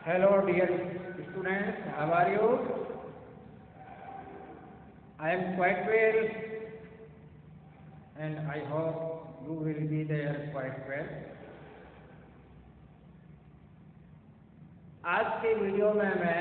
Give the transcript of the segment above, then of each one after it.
Hello dear students, how are you? I am quite well and I hope you will be there quite well. आज के video में मैं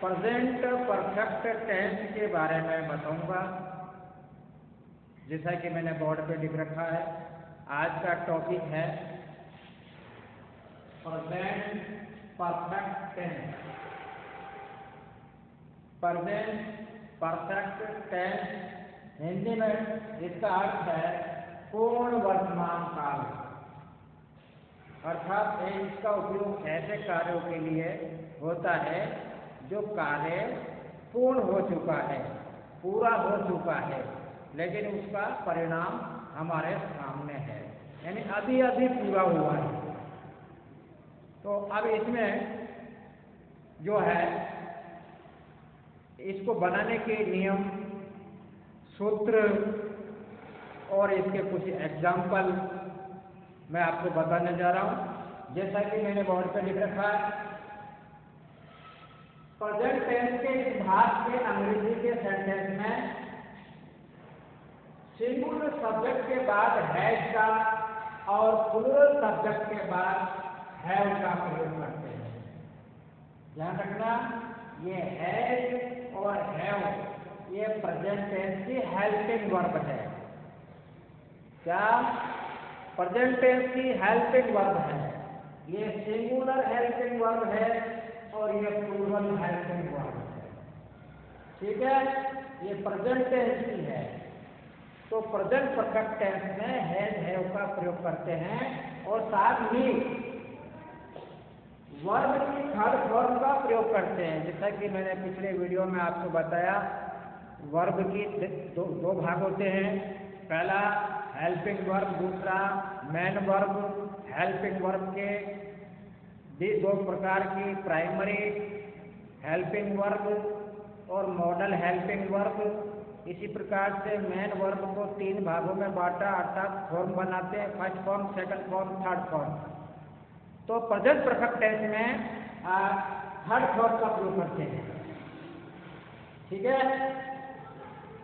present perfect tense के बारे में बताऊंगा। जैसा कि मैंने बोर्ड पे लिख रखा है, आज का टॉपिक है present perfect tense. Present perfect tense Hindi में इसका अर्थ है पूर्ण वर्तमान काल, अर्थात इसका उपयोग ऐसे कार्यों के लिए होता है जो कार्य पूर्ण हो चुका है, पूरा हो चुका है, लेकिन उसका परिणाम हमारे सामने है, यानी अभी अभी पूरा हुआ है। तो अब इसमें जो है इसको बनाने के नियम, सूत्र और इसके कुछ एग्जाम्पल मैं आपको बताने जा रहा हूं। जैसा कि मैंने बोर्ड पे लिख रखा है, प्रेजेंट टेंस के इस भाग के अंग्रेजी के सेंटेंस में सिंगुलर सब्जेक्ट के बाद हैज का और प्लूरल सब्जेक्ट के बाद हैव का प्रयोग करते हैं। ध्यान रखना, ये हैज और हैव ये प्रेजेंट टेंस की हेल्पिंग वर्ब है। क्या? प्रेजेंट टेंस की हेल्पिंग वर्ब है। ये सिंगुलर हेल्पिंग वर्ब है और ये प्लूरल हेल्पिंग वर्ब है। ठीक है, ये प्रेजेंट टेंस की है। तो प्रेजेंट परफेक्ट टेंस में हैज हैव का प्रयोग करते हैं और साथ ही वर्ब की थर्ड फॉर्म का प्रयोग करते हैं। जैसा कि मैंने पिछले वीडियो में आपको बताया, वर्ब की दो भाग होते हैं। पहला हेल्पिंग वर्ब, दूसरा मेन वर्ब। हेल्पिंग वर्ब के भी दो प्रकार की, प्राइमरी हेल्पिंग वर्ब और मॉडल हेल्पिंग वर्ब। इसी प्रकार से मेन वर्ब को तीन भागों में बांटा, अर्थात फॉर्म बनाते हैं, first form, second form, third form. तो प्रेजेंट परफेक्ट टेंस में थर्ड फॉर्म का प्रयोग करते हैं। ठीक है,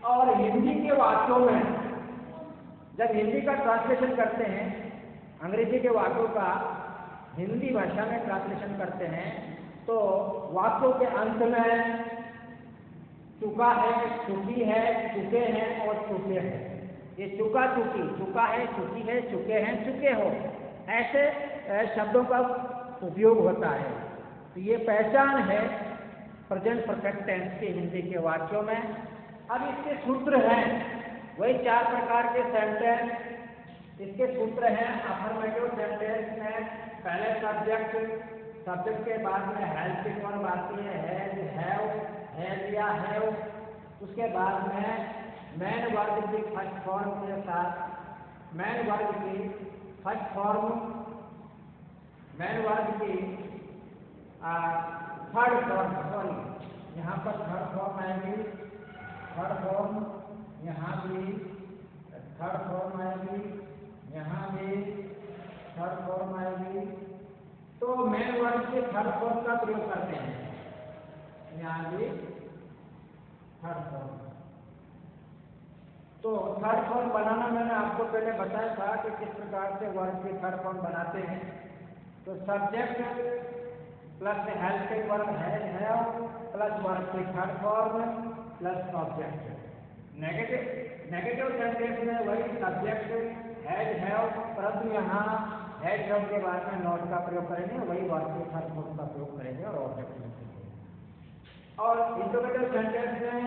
और हिंदी के वाक्यों में जब हिंदी का ट्रांसलेशन करते हैं, अंग्रेजी के वाक्यों का हिंदी भाषा में ट्रांसलेशन करते हैं, तो वाक्यों के अंत में चुका है, चुकी है, चुके हैं और चुके हैं। ये चुका, चुकी, चुका है, चुकी है, चुके हैं, चुके हो, ऐसे शब्दों का उपयोग होता है। तो ये पहचान है प्रेजेंट परफेक्ट टेंस के हिंदी के वाक्यों में। अब इसके सूत्र हैं, वही चार प्रकार के सेंटेंस। इसके सूत्र हैं अफर्मेटिव सेंटेंस में पहले सब्जेक्ट के बाद में हेल्पिंग वर्ब आती है, हैज, हैव, हैज या हैव। उसके बाद में मेन वर्ब की फर्स्ट फॉर्म के साथ, मेन वर्ब की फर्स्ट फॉर्म, मेन वर्ब की थर्ड फॉर्म, सॉरी यहाँ पर थर्ड फॉर्म आएगी, थर्ड फॉर्म, यहाँ भी थर्ड फॉर्म आएगी, यहाँ भी थर्ड फॉर्म आएगी। तो मेन वर्ब के थर्ड फॉर्म का प्रयोग करते हैं, यहाँ भी थर्ड फॉर्म। तो थर्ड फॉर्म बनाना मैंने आपको पहले बताया था कि किस प्रकार से वर्ब के थर्ड फॉर्म बनाते हैं। तो subject plus helping verb has, have plus verb की third form plus object. Negative sentence में वही सब्जेक्ट हैज, हैव, परंतु यहाँ हैज, हैव के बाद में नॉट का प्रयोग करेंगे, वही वर्ब के थर्ड फॉर्म का प्रयोग करेंगे और ऑब्जेक्ट लिखेंगे। और इंटरोगेटिव सेंटेंस में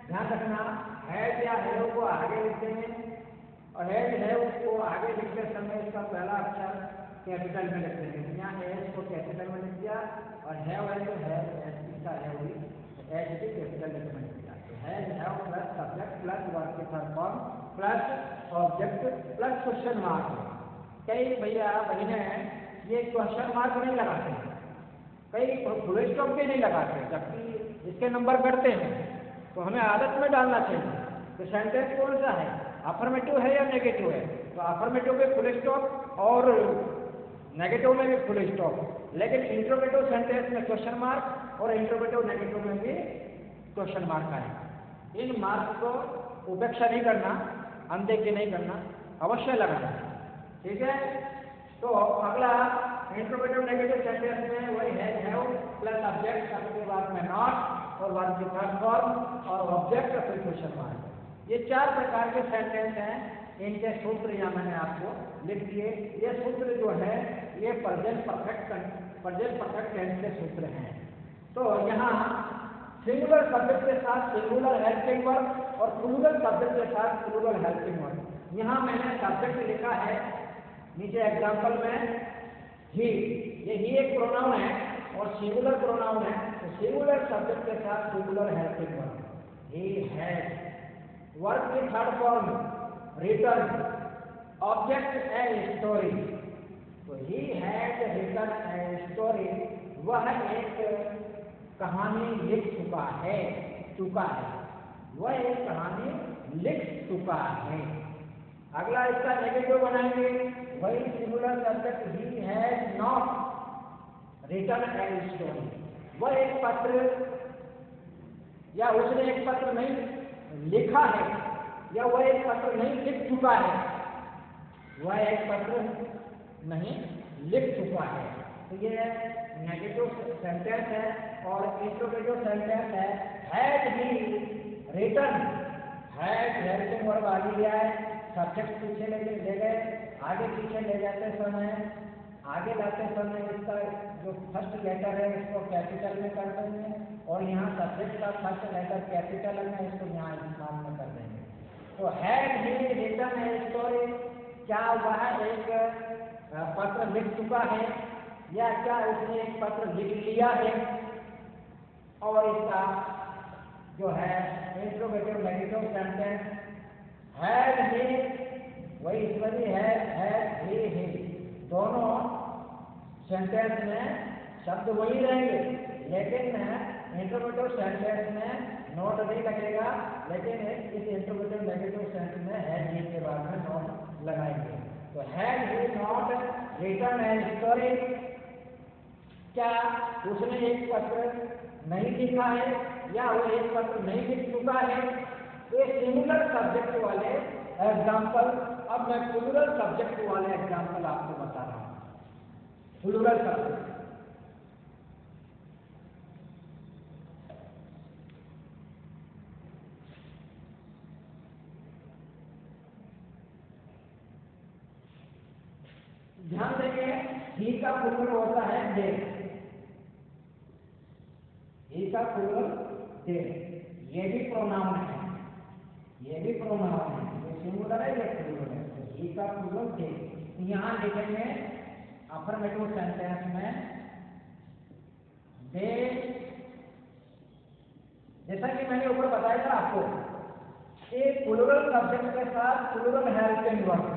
ध्यान रखना, हैज या हैव को आगे लिखते हैं और हैज, हैव को आगे लिखते समय इसका पहला अक्षर कैपिटल में लिखते हैं। यहाँ एच को कैपिटल में लिख दिया और हैव है तो हैव, एच का है वही, एच भी कैपिटल लेटर में लिख दिया। तो has, have plus subject plus verb के third form plus object plus question mark. कई भैया बहने ये क्वेश्चन मार्क नहीं लगाते, कई फुल स्टॉप भी नहीं लगाते, जबकि इसके नंबर करते हैं। तो हमें आदत में डालना चाहिए कि सेंटेंस कौन सा है, अफर्मेटिव है या नेगेटिव है। तो अफर्मेटिव पे फुल स्टॉप और नेगेटिव में भी फुल स्टॉप, लेकिन इंट्रोगेटिव सेंटेंस में क्वेश्चन मार्क और इंट्रोगेटिव नेगेटिव में भी क्वेश्चन मार्क आए। इन मार्क को उपेक्षा नहीं करना, अनदेखी नहीं करना, अवश्य लगाना, ठीक है। तो अगला इंट्रोगेटिव नेगेटिव सेंटेंस में वही है हैव प्लस ऑब्जेक्ट, सबके बाद में नॉट और वर्ब की थर्ड फॉर्म और ऑब्जेक्ट और फिर क्वेश्चन मार्क। ये 4 प्रकार के सेंटेंस हैं, इनके सूत्र यहाँ मैंने आपको लिख दिए। ये सूत्र जो है ये प्रेजेंट परफेक्ट टेंस के सूत्र हैं। तो यहाँ सिंगुलर सब्जेक्ट के साथ सिंगुलर हेल्पिंग वर्ब और प्लूरल सब्जेक्ट के साथ प्लूरल हेल्पिंग वर्ब। यहाँ मैंने सब्जेक्ट लिखा है नीचे एग्जाम्पल में ही, ये ही एक प्रोनाउन है और सिंगुलर प्रोनाउन है, तो सिंगुलर सब्जेक्ट के साथ सिंगुलर हेल्पिंग वर्ब ही हैज। वर्ब की third form written, object a story, तो he has written a story, वह एक कहानी लिख चुका है, वह एक कहानी लिख चुका है। अगला इसका नेगेटिव बनाएंगे, वही singular subject he has not written a story, वह एक पत्र या उसने एक पत्र नहीं लिखा है या वह एक पत्र नहीं लिख चुका है, वह एक पत्र नहीं लिख चुका है। तो ये नेगेटिव सेंटेंस है। और इंट्रोगेटिव सेंटेंस है has he written, has helping verb आगे लिया है, सब्जेक्ट पीछे ले गए, आगे पीछे ले जाते समय, आगे लाते समय इसका जो फर्स्ट लेटर है इसको कैपिटल में कर देंगे और यहाँ सब्जेक्ट का फर्स्ट लेटर कैपिटल में, इसको यहाँ स्मॉल में कर देंगे। तो has he written a story, क्या वह एक पत्र लिख चुका है या क्या उसने एक पत्र लिख लिया है। और इसका जो है interrogative negative sentence has he, वही ईश्वरी है ही, दोनों सेंटेंस में शब्द वही रहेंगे, लेकिन इंट्रोगेटिव सेंटेंस में नोट नहीं लगेगा, लेकिन इस इंट्रोगेटिव नेगेटिव सेंटेंस में हैज ही के बाद में नोट लगाएंगे। तो has he not written a story, क्या उसने एक पत्र नहीं लिखा है या वो एक पत्र नहीं लिख चुका है। तो सिंगुलर सब्जेक्ट वाले एग्जाम्पल, अब मैं प्लूरल सब्जेक्ट वाले एग्जाम्पल आपको बता रहा हूँ। प्लूरल सब्जेक्ट, ध्यान देंगे ही का प्लूरल होता है दे, ही का प्लूरल दे, ये भी प्रोनाउन है, ये भी प्रोनाउन है, ये सिंगुलर है, ये प्लूरल है। तो ही का प्लूरल दे, यहाँ लिखेंगे अफर्मेटिव सेंटेंस में दे, जैसा कि मैंने ऊपर बताया था आपको, एक प्लूरल सब्जेक्ट के साथ प्लूरल हेल्पिंग वर्ब।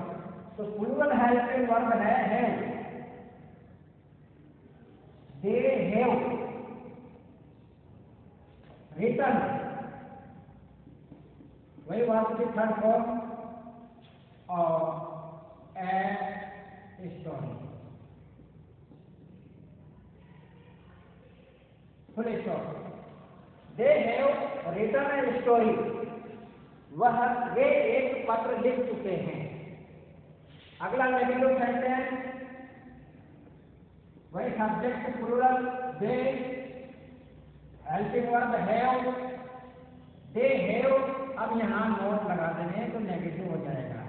तो प्लूरल हेल्पिंग वर्ब है दे हैव रिटन, वही वर्ब की थर्ड फॉर्म और a story, full stop. They have written a story, वे एक पत्र लिख चुके हैं। अगला नेगेटिव सेंटेंस, वही subject plural they, helping verb have, they have, अब यहाँ नॉट लगा देंगे तो नेगेटिव हो जाएगा।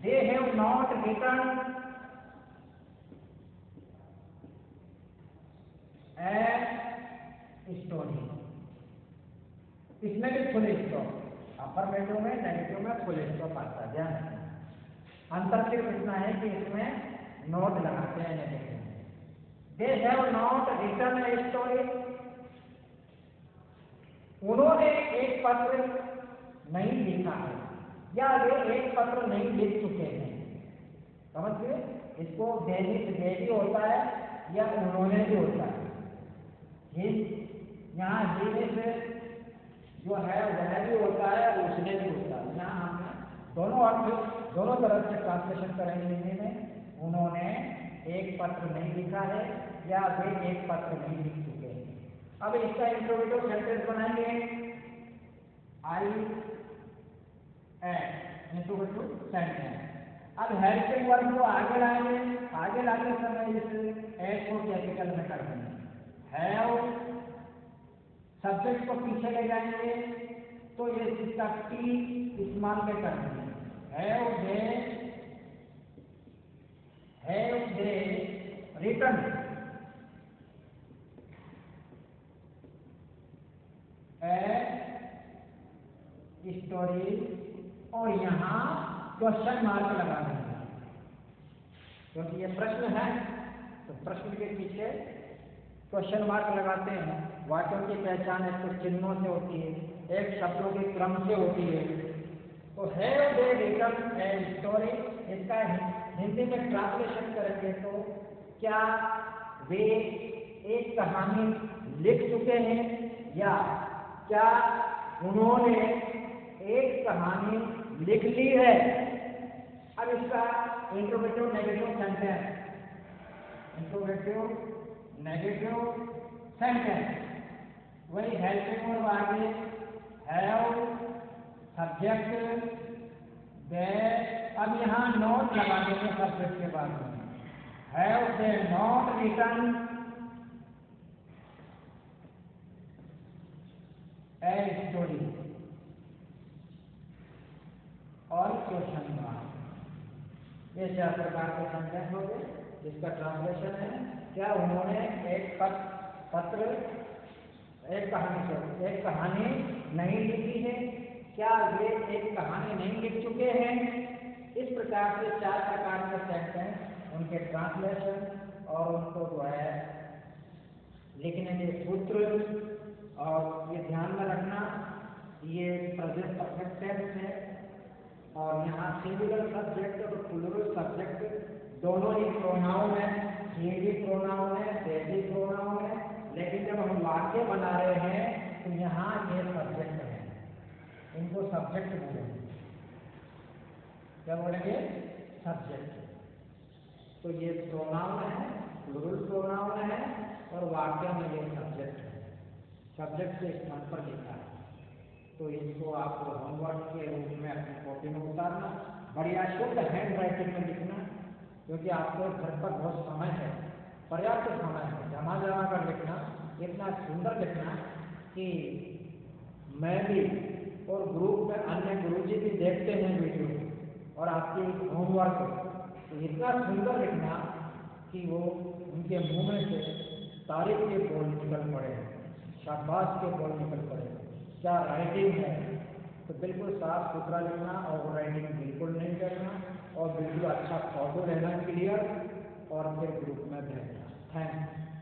They have not written a story, इसमें भी फुल स्टॉप, अफर्मेटिव में नेगेटिव में फुल स्टॉप आता है। ध्यान, अंतर सिर्फ इतना है कि इसमें नोट लगाते हैं नेगेटिव में। They have not written a story, उन्होंने एक पत्र नहीं लिखा है या वे एक पत्र नहीं लिख चुके हैं। समझ गए, इसको देने से दे भी होता है या उन्होंने भी होता है। यहाँ देने से जो है वह भी होता है और उसने भी होता है। यहाँ हमने दोनों अर्थ दोनों तरफ से ट्रांसलेशन करेंगे हिंदी में, उन्होंने एक पत्र नहीं लिखा है या वे एक पत्र नहीं लिख चुके हैं। अब इसका इंट्रोगेटिव सेंटेंस बनाएंगे। I am interrogative sentence. अब हेल्पिंग वर्ब को आगे लाएंगे। आगे लाते समय इस एस को कैपिटल में कर देंगे। हैव सब्जेक्ट को पीछे ले जाएंगे तो ये इसका टी स्मॉल में कर देंगे। Have they written a story और यहाँ क्वेश्चन मार्क लगा देंगे क्योंकि ये प्रश्न है तो प्रश्न के पीछे क्वेश्चन मार्क लगाते हैं। वाक्यों की पहचान एक कुछ चिन्हों से होती है, एक शब्दों के क्रम से होती है। तो have they written a story, इसका हिंदी में ट्रांसलेशन करेंगे तो क्या वे एक कहानी लिख चुके हैं या क्या उन्होंने एक कहानी लिख ली है। अब इसका interrogative negative sentence, interrogative negative sentence वही हेल्पिंग वर्ब आगे हैव सब्जेक्ट दे। अब यहाँ नॉट लगा देंगे सब्जेक्ट के बाद में। Have they not written a story और क्वेश्चन मार्क। ये चार प्रकार के सेंटेंस हो गए। इसका ट्रांसलेशन है क्या उन्होंने एक पत्र एक कहानी नहीं लिखी है, क्या वे एक कहानी नहीं लिख चुके हैं। इस प्रकार से चार प्रकार के सेंटेंस, उनके ट्रांसलेशन और उनको जो है लिखने के सूत्र, और ये ध्यान में रखना ये प्रेजेंट परफेक्ट टेंस है और यहाँ सिंगुलर सब्जेक्ट और प्लूरल सब्जेक्ट दोनों ही प्रोनाउन है, ही भी प्रोनाउन है, दे भी प्रोनाउन है। लेकिन जब हम वाक्य बना रहे हैं तो यहाँ ये सब्जेक्ट है, इनको सब्जेक्ट बोलेंगे। क्या बोलेंगे? सब्जेक्ट। तो ये प्रोनाउन है, प्लूरल प्रोनाउन है और वाक्य में ये सब्जेक्ट है, सब्जेक्ट के स्थान पर लिखा है। तो इसको आप होमवर्क के रूप में अपनी कॉपी में उतारना, बढ़िया शुद्ध हैंड राइटिंग में लिखना, क्योंकि आपके घर पर बहुत समय है, पर्याप्त समय है, जमा जमा कर लिखना, इतना सुंदर लिखना कि मैं भी और ग्रुप में अन्य गुरुजी भी देखते हैं वीडियो और आपकी होमवर्क तो इतना सुंदर लिखना कि वो उनके मुंह में से तारीफ के बोल निकल पड़े, शाबाश के बोल निकल पड़े। क्या राइटिंग है। तो बिल्कुल साफ सुथरा लिखना, और राइटिंग बिल्कुल नहीं करना, और बिल्कुल अच्छा फोटो लेना क्लियर, और फिर ग्रुप में भेजना। Thank you.